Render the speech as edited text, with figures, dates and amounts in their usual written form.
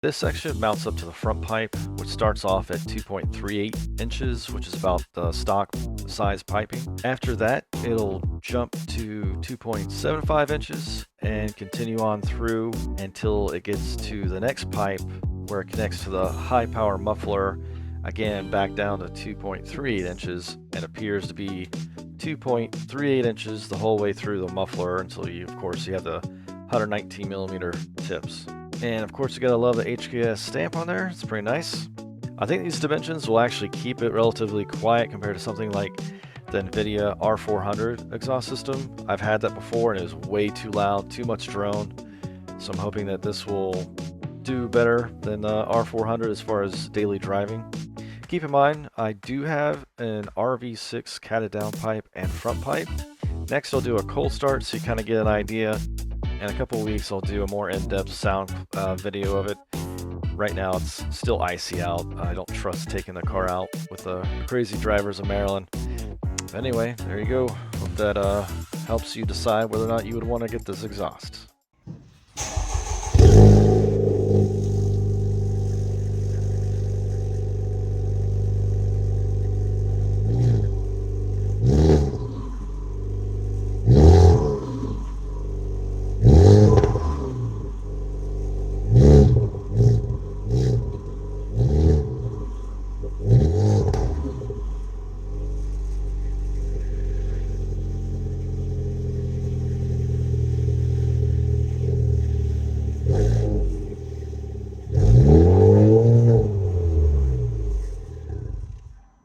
This section mounts up to the front pipe, which starts off at 2.38 inches, which is about the stock size piping. After that, it'll jump to 2.75 inches and continue on through until it gets to the next pipe where it connects to the high power muffler, again back down to 2.38 inches, and appears to be 2.38 inches the whole way through the muffler until you have the 119 millimeter tips. And of course, you gotta love the HKS stamp on there. It's pretty nice. I think these dimensions will actually keep it relatively quiet compared to something like the invidia R400 exhaust system. I've had that before and it was way too loud, too much drone. So I'm hoping that this will do better than the R400 as far as daily driving. Keep in mind, I do have an RV6 catted downpipe and front pipe. Next, I'll do a cold start so you kind of get an idea. In a couple of weeks, I'll do a more in-depth sound video of it. Right now, it's still icy out. I don't trust taking the car out with the crazy drivers of Maryland. But anyway, there you go. Hope that helps you decide whether or not you would want to get this exhaust.